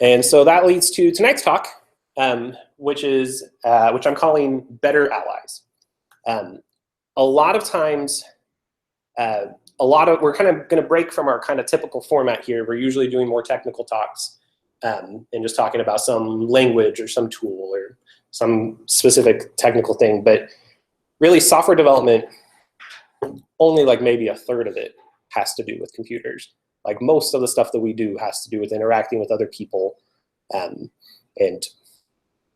And so that leads to tonight's talk, which I'm calling Better Allies. A lot of times, we're kind of going to break from our kind of typical format here. We're usually doing more technical talks and just talking about some language or some tool or some specific technical thing. But really, software development, only like maybe a third of it has to do with computers. Like most of the stuff that we do has to do with interacting with other people and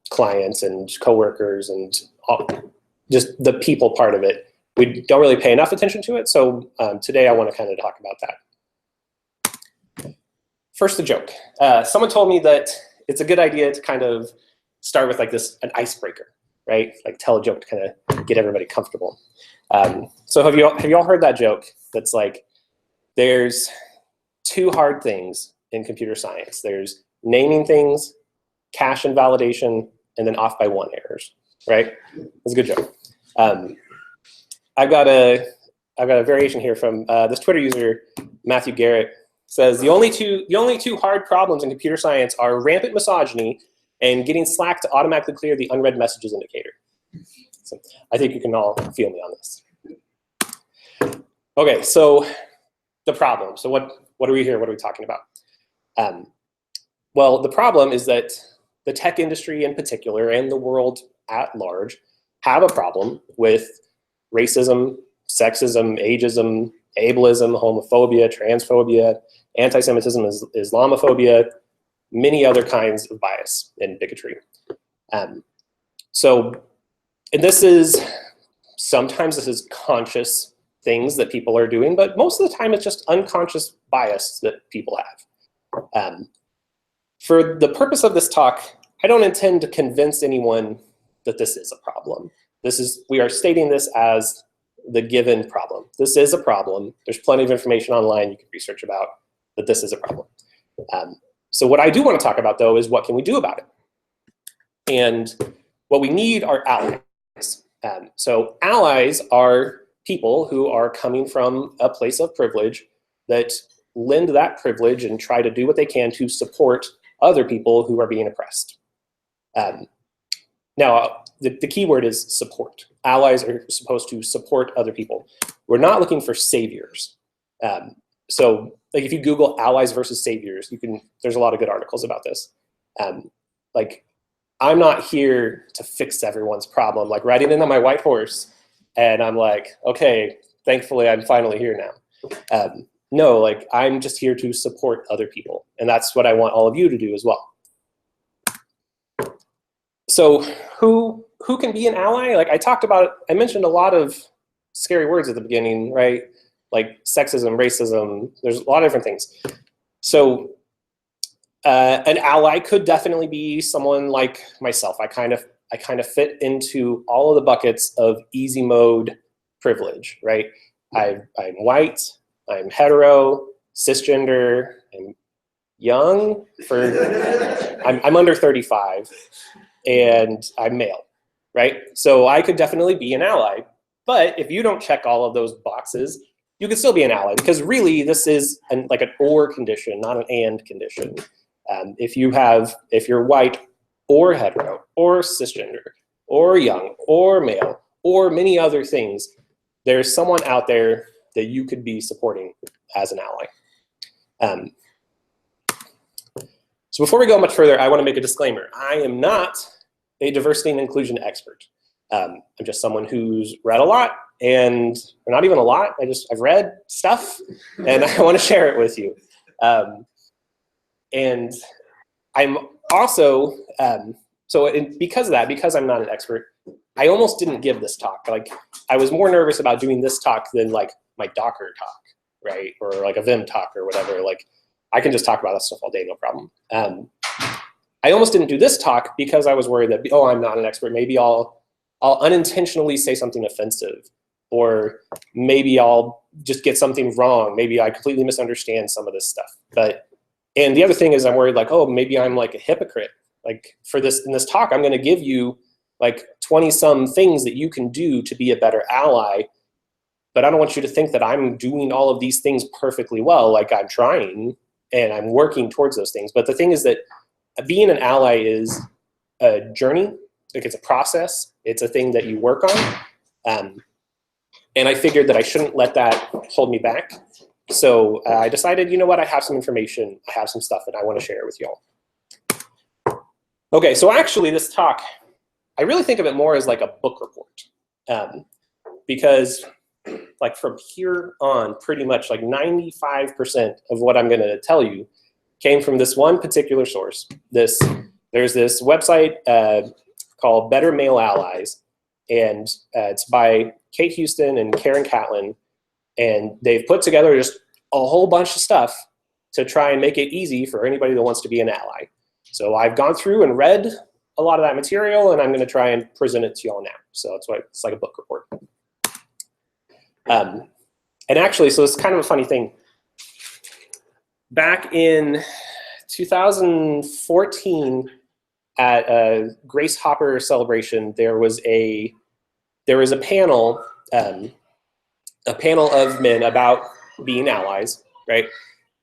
clients and coworkers and just the people part of it. We don't really pay enough attention to it, so today I want to kind of talk about that. First, a joke. Someone told me that it's a good idea to kind of start with like an icebreaker, right? Like tell a joke to kind of get everybody comfortable. So have you all heard that joke? That's like, there's two hard things in computer science. There's naming things, cache invalidation, and then off by one errors, right? That's a good joke. I've got a variation here from this Twitter user, Matthew Garrett. Says the only two hard problems in computer science are rampant misogyny and getting Slack to automatically clear the unread messages indicator. So I think you can all feel me on this. Okay, so the problem. So what are we here? What are we talking about? Well, the problem is that the tech industry in particular and the world at large have a problem with racism, sexism, ageism, ableism, homophobia, transphobia, anti-Semitism, Islamophobia, many other kinds of bias and bigotry. Sometimes this is conscious things that people are doing, but most of the time it's just unconscious bias that people have. For the purpose of this talk, I don't intend to convince anyone that this is a problem. We are stating this as the given problem. This is a problem. There's plenty of information online you can research about that this is a problem. So what I do want to talk about, though, is what can we do about it? And what we need are allies. So allies are people who are coming from a place of privilege that lend that privilege and try to do what they can to support other people who are being oppressed. Now, the key word is support. Allies are supposed to support other people. We're not looking for saviors. So like if you Google allies versus saviors, there's a lot of good articles about this. Like I'm not here to fix everyone's problem, like riding in on my white horse and I'm like, okay, thankfully I'm finally here now. No, like I'm just here to support other people. And that's what I want all of you to do as well. So who can be an ally? Like I mentioned a lot of scary words at the beginning, right? Like sexism, racism, there's a lot of different things. So an ally could definitely be someone like myself. I kind of fit into all of the buckets of easy mode privilege, right? I'm white, I'm hetero, cisgender, I'm young, I'm under 35, and I'm male, right? So I could definitely be an ally. But if you don't check all of those boxes, you could still be an ally, because really this is like an or condition, not an and condition. If you're white or hetero or cisgender or young or male or many other things, there's someone out there that you could be supporting as an ally. So before we go much further, I want to make a disclaimer. I am not a diversity and inclusion expert. I'm just someone who's read a lot, or not even a lot. I've read stuff, and I want to share it with you. And I'm also because of that, because I'm not an expert, I almost didn't give this talk. Like I was more nervous about doing this talk than like my Docker talk, right, or like a Vim talk or whatever. Like I can just talk about that stuff all day, no problem. I almost didn't do this talk because I was worried that, oh, I'm not an expert. Maybe I'll unintentionally say something offensive, or maybe I'll just get something wrong. Maybe I completely misunderstand some of this stuff. And the other thing is I'm worried like, oh, maybe I'm like a hypocrite. Like in this talk, I'm going to give you like 20-some things that you can do to be a better ally. But I don't want you to think that I'm doing all of these things perfectly well. Like I'm trying and I'm working towards those things. But the thing is that being an ally is a journey. Like it's a process. It's a thing that you work on. And I figured that I shouldn't let that hold me back. So I decided, you know what, I have some information, I have some stuff that I want to share with y'all. Okay, so actually this talk, I really think of it more as like a book report. Because like from here on, pretty much like 95% of what I'm gonna tell you came from this one particular source. There's this website called Better Male Allies, and it's by Kate Houston and Karen Catlin, and they've put together just a whole bunch of stuff to try and make it easy for anybody that wants to be an ally. So I've gone through and read a lot of that material, and I'm going to try and present it to y'all now. So that's why it's like a book report. And actually, so it's kind of a funny thing. Back in 2014, at a Grace Hopper celebration, there was a panel, a panel of men about being allies, right?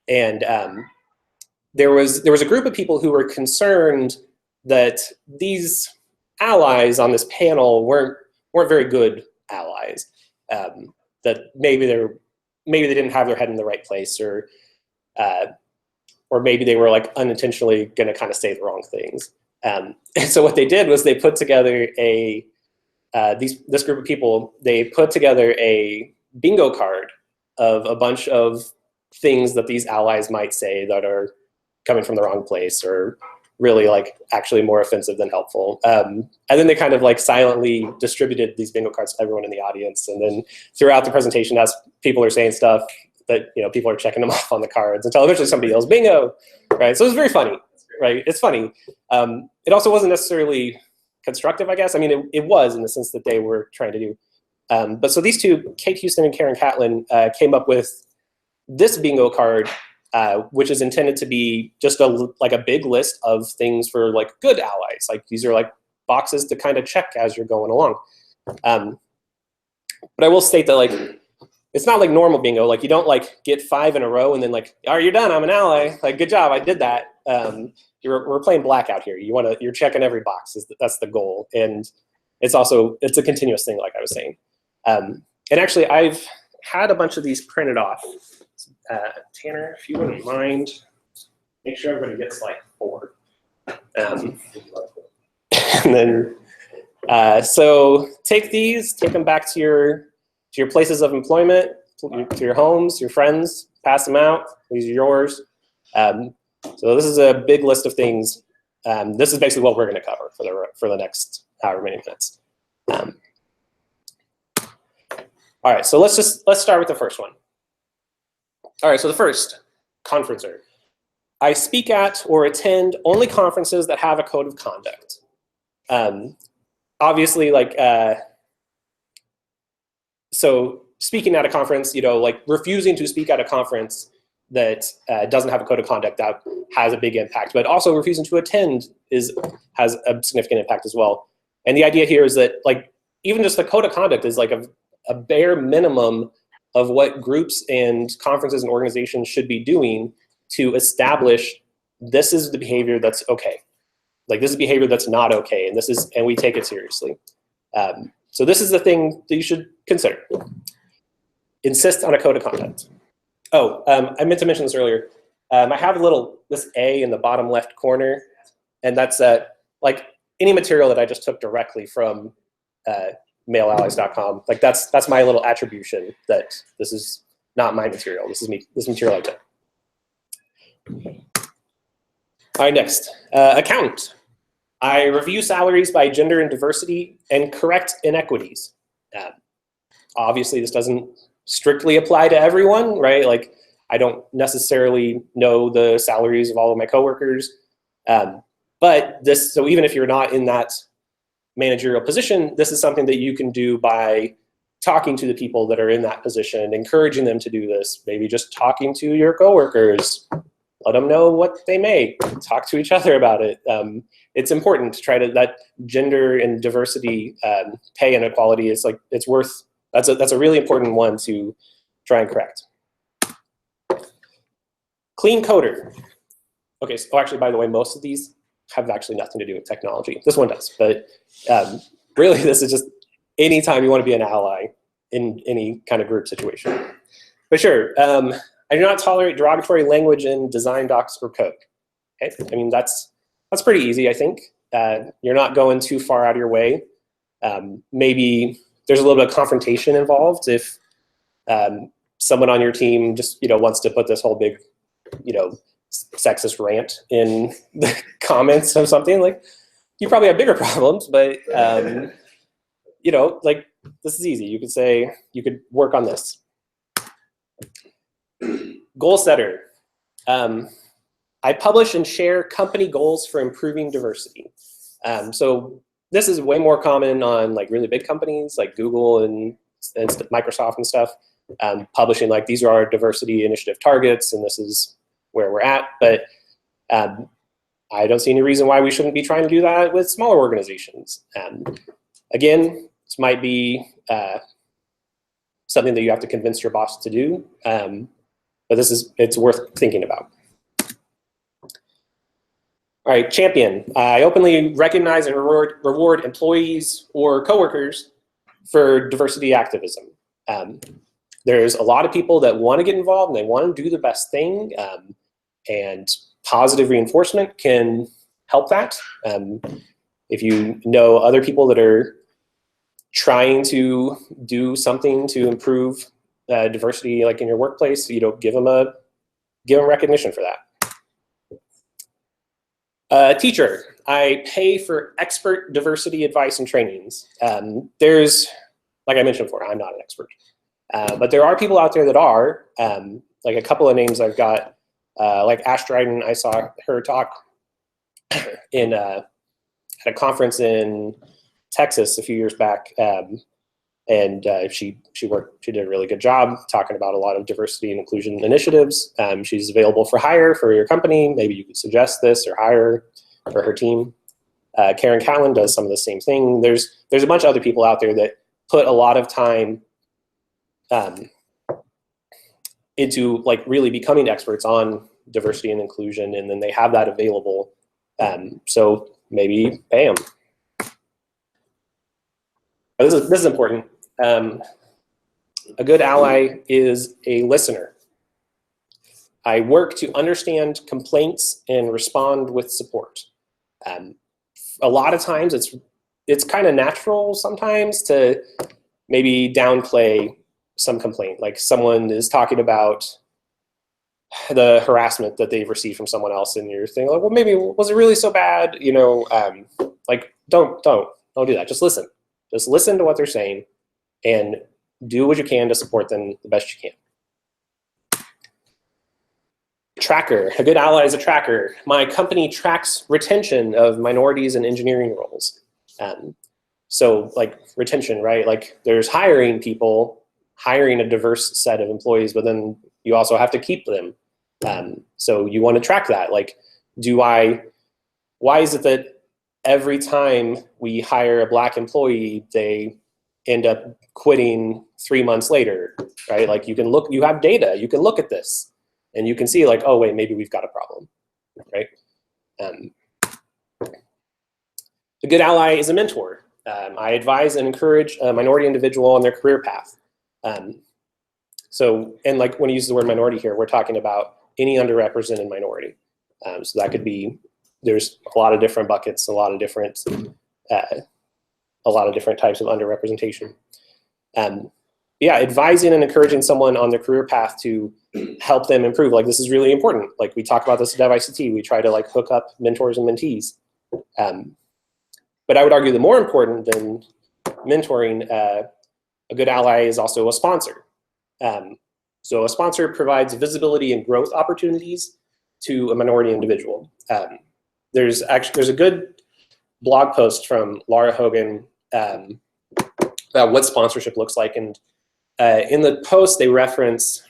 And there was a group of people who were concerned that these allies on this panel weren't very good allies. That maybe they didn't have their head in the right place, or maybe they were like unintentionally going to kind of say the wrong things. And so what they did was they put together this group of people, they put together a bingo card of a bunch of things that these allies might say that are coming from the wrong place, or really like actually more offensive than helpful. And then they kind of like silently distributed these bingo cards to everyone in the audience. And then throughout the presentation, as people are saying stuff, that, you know, people are checking them off on the cards until eventually somebody yells bingo, right? So it was very funny, right? It's funny. It also wasn't necessarily constructive, I guess. I mean, it was in the sense that they were trying to do. But so these two, Kate Houston and Karen Catlin, came up with this bingo card, which is intended to be just like a big list of things for like good allies. Like these are like boxes to kind of check as you're going along. But I will state that like, it's not like normal bingo. Like you don't like get 5 in a row and then like, all right, you're done, I'm an ally. Like, good job, I did that. We're playing blackout here. You're checking every box. That's the goal. And it's a continuous thing, like I was saying. And actually, I've had a bunch of these printed off. Tanner, if you wouldn't mind, make sure everybody gets like 4. And then, so take these, take them back to your places of employment, to your homes, your friends, pass them out. These are yours. So this is a big list of things. This is basically what we're going to cover for the next however many minutes. All right, so let's start with the first one. All right, so the first, conferencer. I speak at or attend only conferences that have a code of conduct. Obviously, like, so speaking at a conference, you know, like refusing to speak at a conference that doesn't have a code of conduct, that has a big impact. But also refusing to attend has a significant impact as well. And the idea here is that like even just the code of conduct is like a bare minimum of what groups and conferences and organizations should be doing to establish this is the behavior that's okay. Like this is behavior that's not okay, and we take it seriously. So this is the thing that you should consider. Insist on a code of conduct. Oh, I meant to mention this earlier. I have this A in the bottom left corner, and that's like any material that I just took directly from maleallies.com. Like that's my little attribution that this is not my material. This material I took. All right, next, accountant. I review salaries by gender and diversity and correct inequities. Obviously, this doesn't strictly apply to everyone, right? Like, I don't necessarily know the salaries of all of my coworkers, so even if you're not in that managerial position, this is something that you can do by talking to the people that are in that position, encouraging them to do this, maybe just talking to your coworkers, let them know what they make, talk to each other about it. It's important to try to, that gender and diversity pay inequality is like, that's a really important one to try and correct. Clean coder. Okay, so actually, by the way, most of these have actually nothing to do with technology. This one does, but really this is just anytime you want to be an ally in any kind of group situation. But sure, I do not tolerate derogatory language in design docs or code. Okay? I mean, that's pretty easy, I think. You're not going too far out of your way. Maybe there's a little bit of confrontation involved if someone on your team just wants to put this whole big sexist rant in the comments of something. Like, you probably have bigger problems, but like, this is easy. You could say, you could work on this. Goal setter. I publish and share company goals for improving diversity. So this is way more common on like really big companies like Google and Microsoft and stuff, publishing like, these are our diversity initiative targets and this is where we're at. But I don't see any reason why we shouldn't be trying to do that with smaller organizations. Again, this might be something that you have to convince your boss to do, but it's worth thinking about. All right, champion. I openly recognize and reward employees or coworkers for diversity activism. There's a lot of people that want to get involved and they want to do the best thing, and positive reinforcement can help that. If you know other people that are trying to do something to improve diversity, like in your workplace, give them recognition for that. Teacher, I pay for expert diversity advice and trainings. There's, like I mentioned before, I'm not an expert, but there are people out there that are. Like a couple of names I've got, like Ash Dryden, I saw her talk at a conference in Texas a few years back, and she did a really good job talking about a lot of diversity and inclusion initiatives. She's available for hire for your company. Maybe you could suggest this or hire for her team. Karen Callan does some of the same thing. There's a bunch of other people out there that put a lot of time into like really becoming experts on diversity and inclusion, and then they have that available. So maybe pay them. This is important. A good ally is a listener. I work to understand complaints and respond with support. A lot of times it's kind of natural sometimes to maybe downplay some complaint. Like someone is talking about the harassment that they've received from someone else, and you're thinking, like, well, maybe was it really so bad? Like don't do that. Just listen. Just listen to what they're saying and do what you can to support them the best you can. Tracker. A good ally is a tracker. My company tracks retention of minorities in engineering roles. So like retention, right? Like there's hiring people, hiring a diverse set of employees, but then you also have to keep them. So you want to track that. Like, why is it that every time we hire a Black employee, they end up quitting 3 months later, right? Like you have data, you can look at this and you can see like, oh wait, maybe we've got a problem, right? A good ally is a mentor. I advise and encourage a minority individual on their career path. So, and like when you use the word minority here, we're talking about any underrepresented minority. So that could be, there's a lot of different buckets, a lot of different types of underrepresentation. Yeah, advising and encouraging someone on their career path to help them improve. Like this is really important. Like we talk about this at devICT, we try to like hook up mentors and mentees. But I would argue that more important than mentoring, a good ally is also a sponsor. So a sponsor provides visibility and growth opportunities to a minority individual. There's a good blog post from Laura Hogan about what sponsorship looks like, and in the post they reference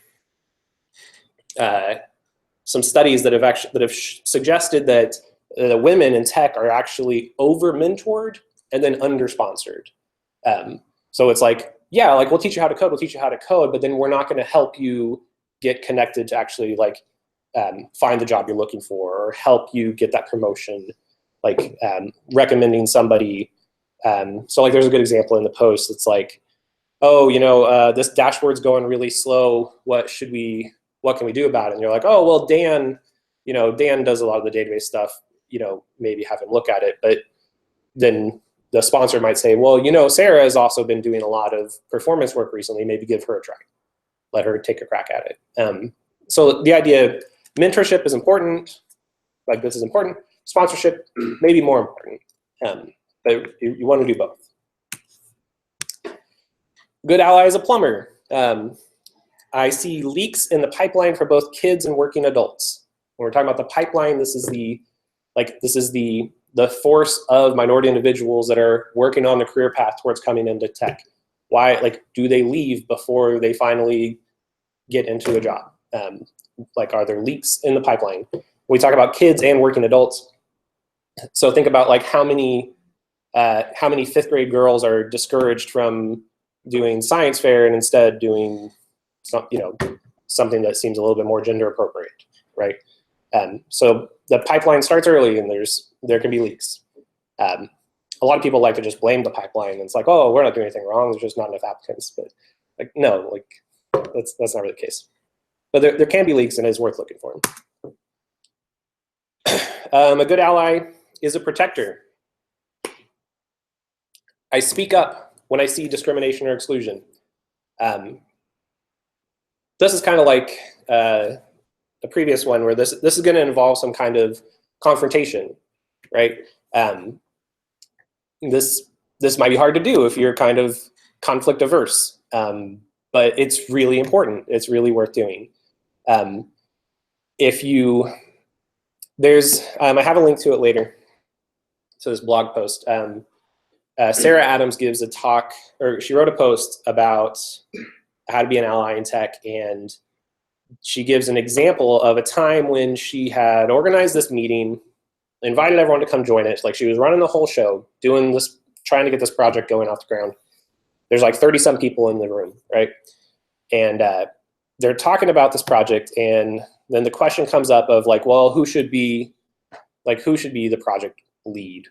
some studies that have suggested that women in tech are actually over-mentored and then under-sponsored. So it's like, yeah, like we'll teach you how to code, but then we're not going to help you get connected to actually like find the job you're looking for or help you get that promotion. like recommending somebody. So like there's a good example in the post. It's like, oh, this dashboard's going really slow. What can we do about it? And you're like, oh, well, Dan does a lot of the database stuff, maybe have him look at it. But then the sponsor might say, well, Sarah has also been doing a lot of performance work recently. Maybe give her a try. Let her take a crack at it. So the idea, mentorship is important. Like this is important. Sponsorship, maybe more important. But you want to do both. Good ally is a plumber. I see leaks in the pipeline for both kids and working adults. When we're talking about the pipeline, this is the force of minority individuals that are working on the career path towards coming into tech. Why, do they leave before they finally get into a job? Are there leaks in the pipeline? We talk about kids and working adults. So think about how many 5th grade girls are discouraged from doing science fair and instead doing something that seems a little bit more gender appropriate, right? So the pipeline starts early, and there can be leaks. A lot of people like to just blame the pipeline, and it's like, oh, we're not doing anything wrong. There's just not enough applicants. But no, that's not really the case. But there can be leaks, and it's worth looking for them. A good ally is a protector. I speak up when I see discrimination or exclusion. This is kind of like the previous one, where this is going to involve some kind of confrontation, right? This might be hard to do if you're kind of conflict averse, but it's really important. It's really worth doing. I have a link to it later, to this blog post. Sarah Adams gives a talk, or she wrote a post about how to be an ally in tech, and she gives an example of a time when she had organized this meeting, invited everyone to come join it. She was running the whole show, doing this, trying to get this project going off the ground. There's 30-some people in the room, right? And they're talking about this project, and then the question comes up of well, who should be the project lead?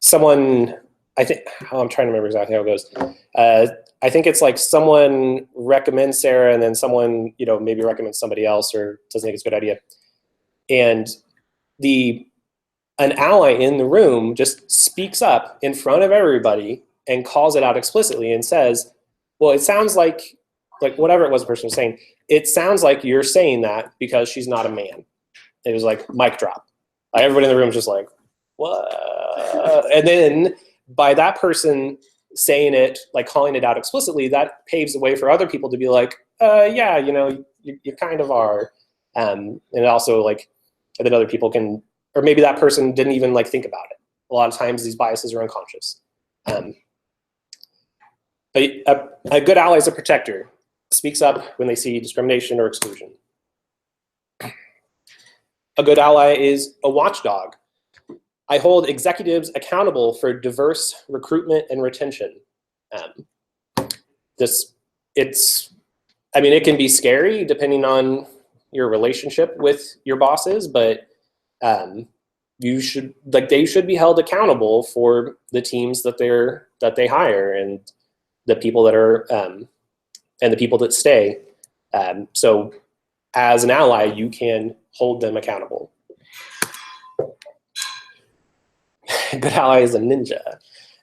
Someone, I think, I'm trying to remember exactly how it goes. I think it's someone recommends Sarah, and then someone, maybe recommends somebody else or doesn't think it's a good idea. And an ally in the room just speaks up in front of everybody and calls it out explicitly and says, well, it sounds like whatever it was the person was saying, it sounds like you're saying that because she's not a man. It was mic drop. Everybody in the room was just what? And then by that person saying it, calling it out explicitly, that paves the way for other people to be yeah, you kind of are. And also and then other people can, or maybe that person didn't even think about it. A lot of times these biases are unconscious. A good ally is a protector. Speaks up when they see discrimination or exclusion. A good ally is a watchdog. I hold executives accountable for diverse recruitment and retention. It can be scary depending on your relationship with your bosses, but they should be held accountable for the teams that they hire and the people that are and the people that stay. So as an ally, you can hold them accountable. Good ally is a ninja.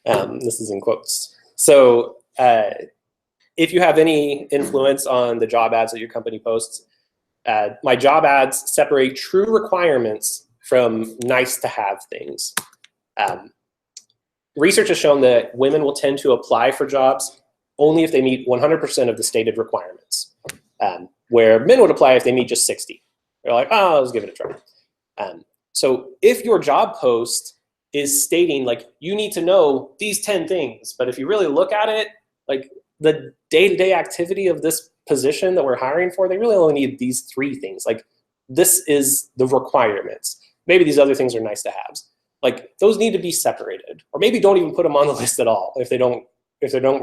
This is in quotes. So if you have any influence on the job ads that your company posts, my job ads separate true requirements from nice to have things. Research has shown that women will tend to apply for jobs only if they meet 100% of the stated requirements, where men would apply if they meet just 60. They're like, oh, let's give it a try. So if your job post is stating you need to know these 10 things, but if you really look at it, the day-to-day activity of this position that we're hiring for, they really only need these 3 things. This is the requirements. Maybe these other things are nice to haves. Those need to be separated, or maybe don't even put them on the list at all if they don't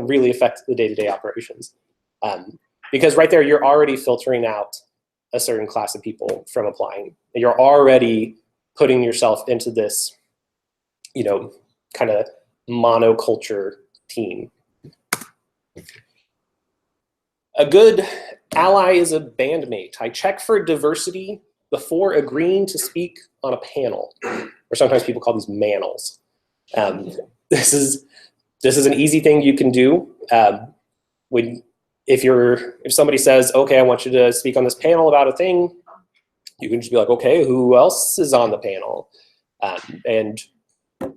really affect the day-to-day operations. Because right there, you're already filtering out a certain class of people from applying. You're already putting yourself into this, you know, kind of monoculture team. A good ally is a bandmate. I check for diversity before agreeing to speak on a panel, or sometimes people call these manels. This is an easy thing you can do. If somebody says, okay, I want you to speak on this panel about a thing, you can just be like, okay, who else is on the panel? And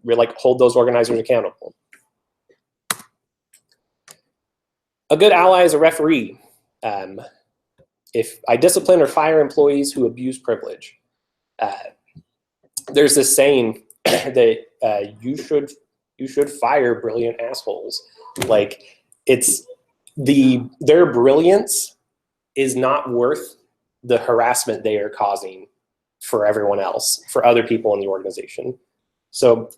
we're like, hold those organizers accountable. A good ally is a referee. If I discipline or fire employees who abuse privilege, there's this saying that you should fire brilliant assholes. Like, their brilliance is not worth the harassment they are causing for everyone else, for other people in the organization. So,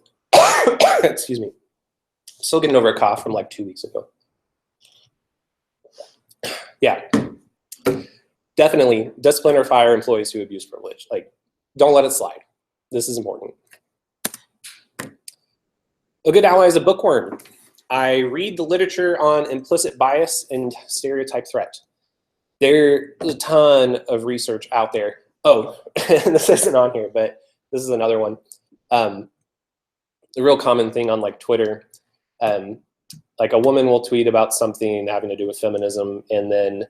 excuse me, still getting over a cough from like 2 weeks ago. Yeah, definitely discipline or fire employees who abuse privilege. Like, don't let it slide. This is important. A good ally is a bookworm. I read the literature on implicit bias and stereotype threat. There's a ton of research out there. Oh, this isn't on here, but this is another one. A real common thing on like Twitter, like a woman will tweet about something having to do with feminism, and then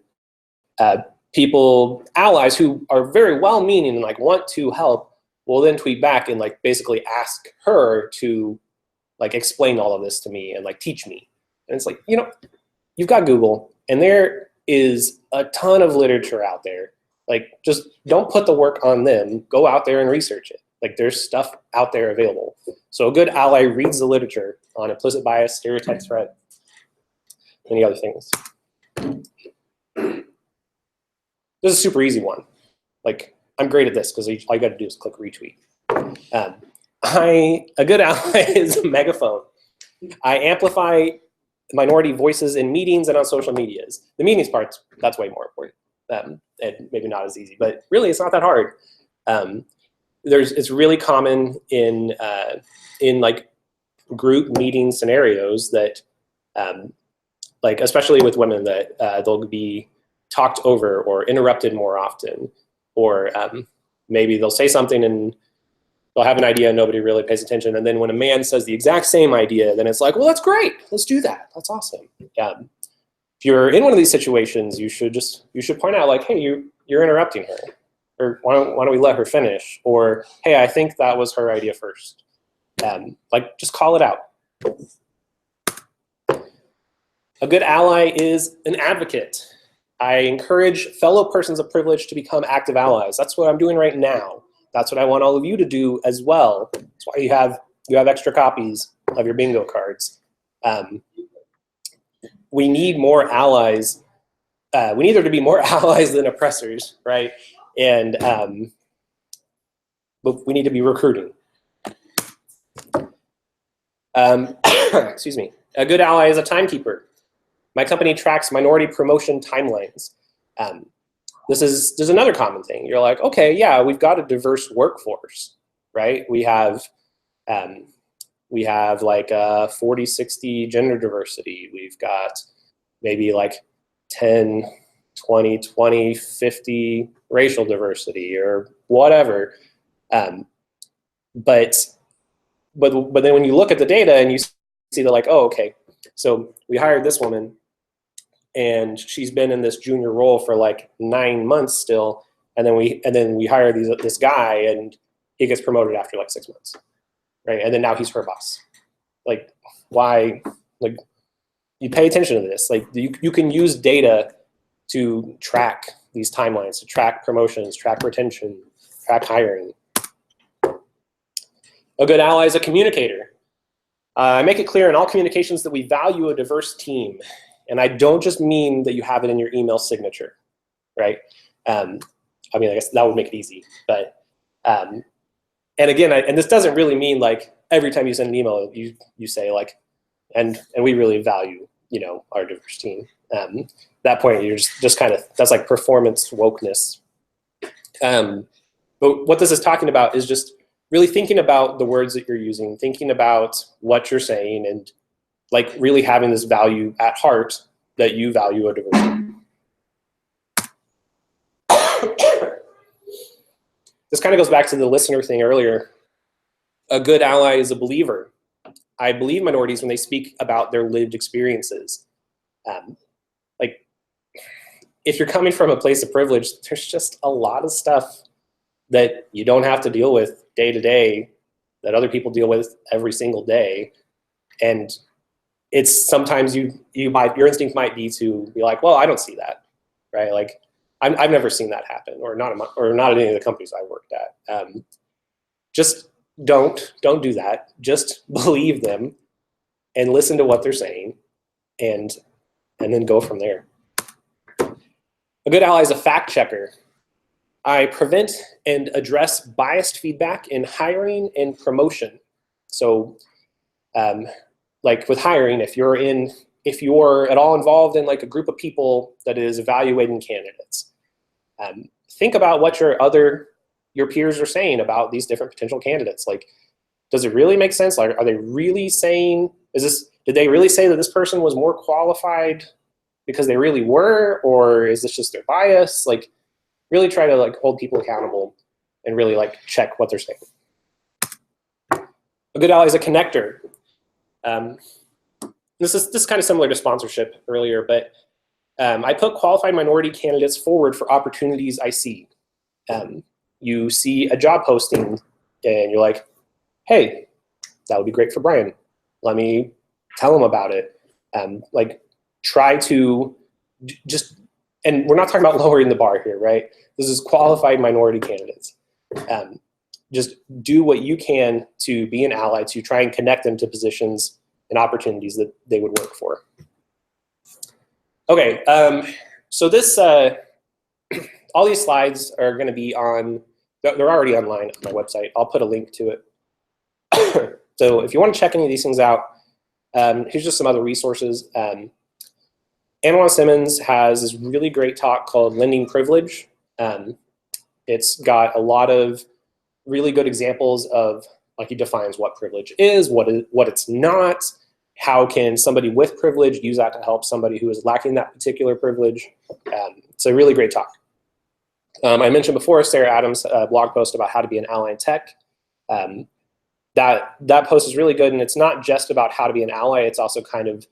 allies who are very well-meaning and like want to help, will then tweet back and like basically ask her to like explain all of this to me and like teach me. And it's like, you know, you've got Google, and there is a ton of literature out there. Like, just don't put the work on them. Go out there and research it. Like, there's stuff out there available. So a good ally reads the literature on implicit bias, stereotype threat, many other things. This is a super easy one. Like, I'm great at this because all you got to do is click retweet. A good ally is a megaphone. I amplify minority voices in meetings and on social medias. The meetings part, that's way more important. And maybe not as easy, but really it's not that hard. It's really common in like group meeting scenarios that, like especially with women, that they'll be talked over or interrupted more often, or maybe they'll say something and they'll have an idea and nobody really pays attention. And then when a man says the exact same idea, then it's like, well, that's great. Let's do that. That's awesome. If you're in one of these situations, you should point out like, hey, you're interrupting her, or why don't we let her finish? Or, hey, I think that was her idea first. Like, just call it out. A good ally is an advocate. I encourage fellow persons of privilege to become active allies. That's what I'm doing right now. That's what I want all of you to do as well. That's why you have extra copies of your bingo cards. We need more allies. We need there to be more allies than oppressors, right? And but we need to be recruiting. Excuse me. A good ally is a timekeeper. My company tracks minority promotion timelines. This is another common thing. You're like, okay, yeah, we've got a diverse workforce, right? We have like 40, 60 gender diversity. We've got maybe like 10, 20, 50 racial diversity or whatever. But then when you look at the data and you see that like, oh, okay, so we hired this woman and she's been in this junior role for like 9 months still, and then we hire this guy and he gets promoted after like 6 months, right? And then now he's her boss. Like, why? Like, you pay attention to this. Like, you can use data to track these timelines, to track promotions, track retention, track hiring. A good ally is a communicator. I make it clear in all communications that we value a diverse team. And I don't just mean that you have it in your email signature, right? I mean, I guess that would make it easy. But, and again, and this doesn't really mean like every time you send an email, you say like, and we really value, you know, our diverse team. That point, you're just kind of, that's like performance wokeness. But what this is talking about is just really thinking about the words that you're using, thinking about what you're saying, and like really having this value at heart that you value a diversity. This kind of goes back to the listener thing earlier. A good ally is a believer. I believe minorities when they speak about their lived experiences. Like, if you're coming from a place of privilege, there's just a lot of stuff that you don't have to deal with day to day that other people deal with every single day. And it's sometimes your instinct might be to be like, well, I don't see that, right? Like, I've never seen that happen, or not at any of the companies I worked at. Just don't do that. Just believe them and listen to what they're saying, and then go from there. A good ally is a fact checker. I prevent and address biased feedback in hiring and promotion. So, like with hiring, if you're at all involved in like a group of people that is evaluating candidates, think about what your peers are saying about these different potential candidates. Like, does it really make sense? Like, are they really saying, did they really say that this person was more qualified because they really were, or is this just their bias? Like, really try to like hold people accountable and really like check what they're saying. A good ally is a connector. This is kind of similar to sponsorship earlier, but I put qualified minority candidates forward for opportunities I see. You see a job posting and you're like, hey, that would be great for Brian. Let me tell him about it. Like, try to just, and we're not talking about lowering the bar here, right? This is qualified minority candidates. Just do what you can to be an ally, to try and connect them to positions and opportunities that they would work for. Okay, so this, all these slides are gonna be they're already online on my website. I'll put a link to it. So if you wanna check any of these things out, here's just some other resources. Anwan Simmons has this really great talk called Lending Privilege. It's got a lot of really good examples of, like, he defines what privilege is, what it's not, how can somebody with privilege use that to help somebody who is lacking that particular privilege. It's a really great talk. I mentioned before Sarah Adams' blog post about how to be an ally in tech. That post is really good, and it's not just about how to be an ally, it's also kind of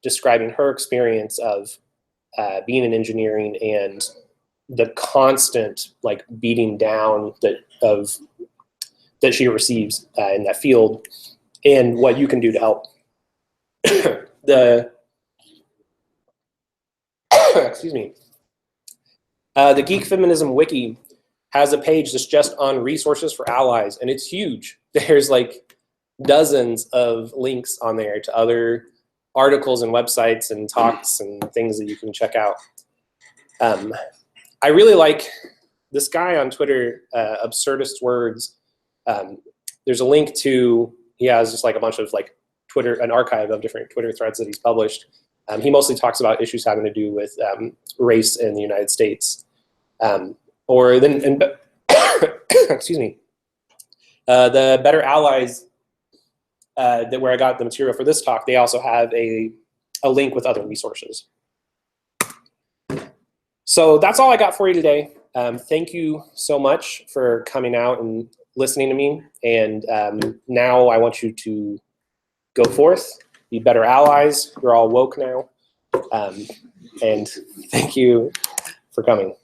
describing her experience of being in engineering and the constant like beating down that she receives in that field, and what you can do to help. Excuse me. The Geek Feminism Wiki has a page that's just on resources for allies, and it's huge. There's like dozens of links on there to other articles and websites and talks and things that you can check out. I really like this guy on Twitter, Absurdist Words. There's a link to, he has just like a bunch of like an archive of different Twitter threads that he's published. He mostly talks about issues having to do with race in the United States. Excuse me, the Better Allies, where I got the material for this talk, they also have a link with other resources. So that's all I got for you today. Thank you so much for coming out and listening to me. And now I want you to go forth, be better allies. You're all woke now. And thank you for coming.